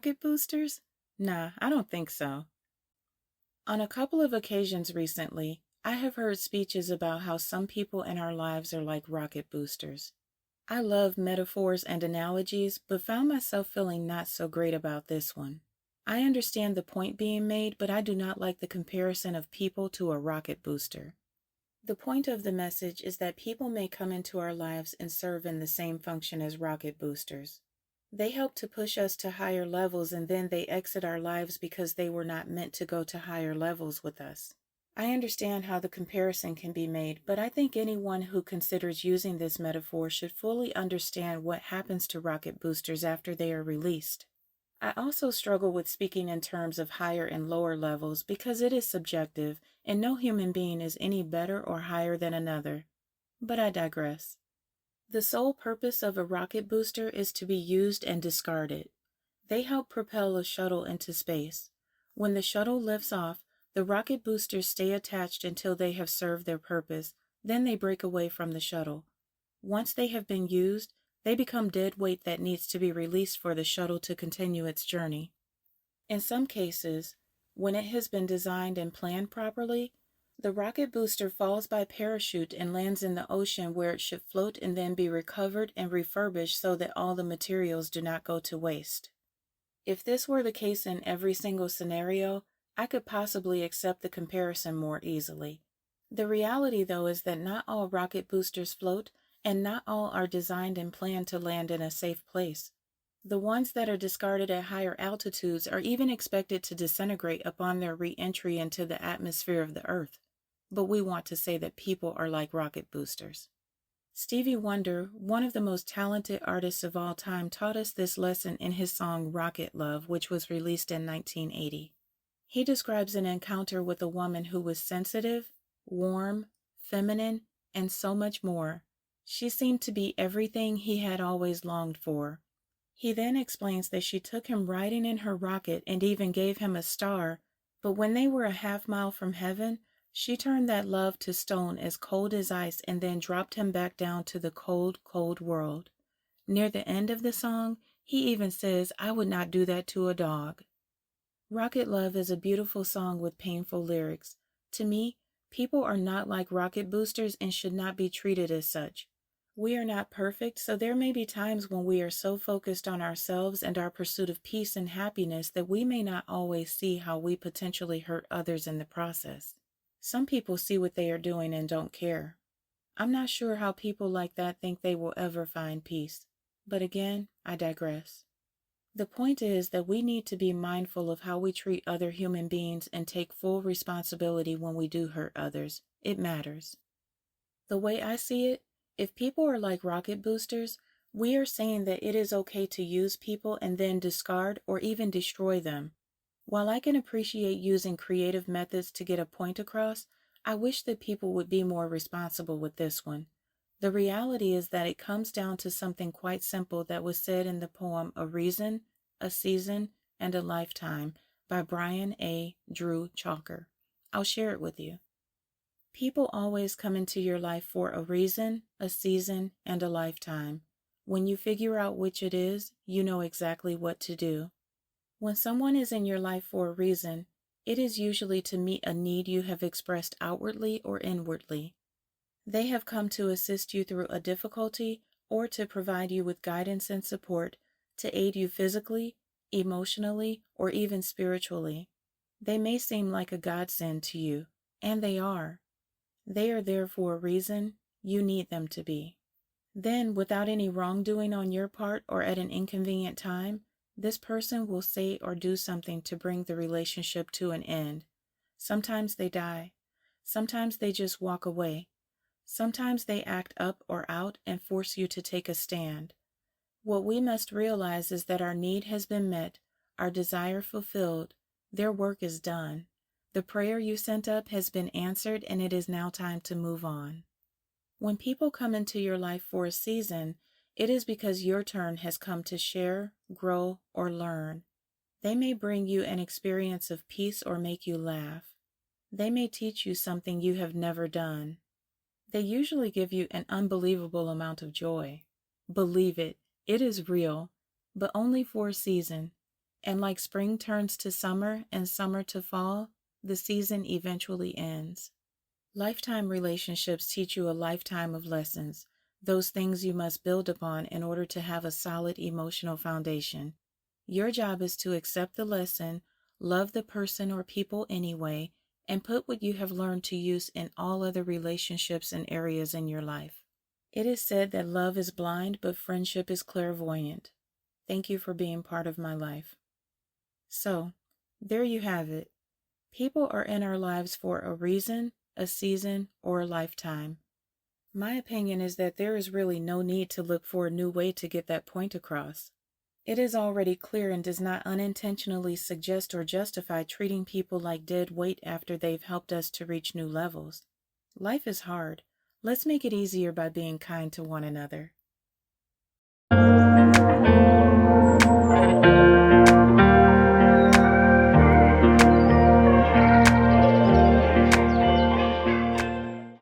rocket boosters? Nah, I don't think so. On a couple of occasions recently, I have heard speeches about how some people in our lives are like rocket boosters. I love metaphors and analogies, but found myself feeling not so great about this one. I understand the point being made, but I do not like the comparison of people to a rocket booster. The point of the message is that people may come into our lives and serve in the same function as rocket boosters. They help to push us to higher levels and then they exit our lives because they were not meant to go to higher levels with us. I understand how the comparison can be made, but I think anyone who considers using this metaphor should fully understand what happens to rocket boosters after they are released. I also struggle with speaking in terms of higher and lower levels because it is subjective and no human being is any better or higher than another. But I digress. The sole purpose of a rocket booster is to be used and discarded. They help propel a shuttle into space. When the shuttle lifts off, the rocket boosters stay attached until they have served their purpose, then they break away from the shuttle. Once they have been used, they become dead weight that needs to be released for the shuttle to continue its journey. In some cases, when it has been designed and planned properly, the rocket booster falls by parachute and lands in the ocean where it should float and then be recovered and refurbished so that all the materials do not go to waste. If this were the case in every single scenario, I could possibly accept the comparison more easily. The reality, though, is that not all rocket boosters float, and not all are designed and planned to land in a safe place. The ones that are discarded at higher altitudes are even expected to disintegrate upon their re-entry into the atmosphere of the Earth. But we want to say that people are like rocket boosters. Stevie Wonder, one of the most talented artists of all time, taught us this lesson in his song Rocket Love, which was released in 1980. He describes an encounter with a woman who was sensitive, warm, feminine, and so much more. She seemed to be everything he had always longed for. He then explains that she took him riding in her rocket and even gave him a star, but when they were a half-mile from heaven, she turned that love to stone as cold as ice and then dropped him back down to the cold, cold world. Near the end of the song, he even says, "I would not do that to a dog." Rocket Love is a beautiful song with painful lyrics. To me, people are not like rocket boosters and should not be treated as such. We are not perfect, so there may be times when we are so focused on ourselves and our pursuit of peace and happiness that we may not always see how we potentially hurt others in the process. Some people see what they are doing and don't care. I'm not sure how people like that think they will ever find peace. But again, I digress. The point is that we need to be mindful of how we treat other human beings and take full responsibility when we do hurt others. It matters. The way I see it, if people are like rocket boosters, we are saying that it is okay to use people and then discard or even destroy them. While I can appreciate using creative methods to get a point across, I wish that people would be more responsible with this one. The reality is that it comes down to something quite simple that was said in the poem A Reason, a Season, and a Lifetime by Brian A. Drew Chalker. I'll share it with you. People always come into your life for a reason, a season, and a lifetime. When you figure out which it is, you know exactly what to do. When someone is in your life for a reason, it is usually to meet a need you have expressed outwardly or inwardly. They have come to assist you through a difficulty or to provide you with guidance and support, to aid you physically, emotionally, or even spiritually. They may seem like a godsend to you, and they are. They are there for a reason. You need them to be. Then, without any wrongdoing on your part or at an inconvenient time, this person will say or do something to bring the relationship to an end. Sometimes they die. Sometimes they just walk away. Sometimes they act up or out and force you to take a stand. What we must realize is that our need has been met, our desire fulfilled, their work is done. The prayer you sent up has been answered and it is now time to move on. When people come into your life for a season, it is because your turn has come to share, grow, or learn. They may bring you an experience of peace or make you laugh. They may teach you something you have never done. They usually give you an unbelievable amount of joy. Believe it, it is real, but only for a season. And like spring turns to summer and summer to fall, the season eventually ends. Lifetime relationships teach you a lifetime of lessons, those things you must build upon in order to have a solid emotional foundation. Your job is to accept the lesson, love the person or people anyway, and put what you have learned to use in all other relationships and areas in your life. It is said that love is blind, but friendship is clairvoyant. Thank you for being part of my life. So, there you have it. People are in our lives for a reason, a season, or a lifetime. My opinion is that there is really no need to look for a new way to get that point across. It is already clear and does not unintentionally suggest or justify treating people like dead weight after they've helped us to reach new levels. Life is hard. Let's make it easier by being kind to one another.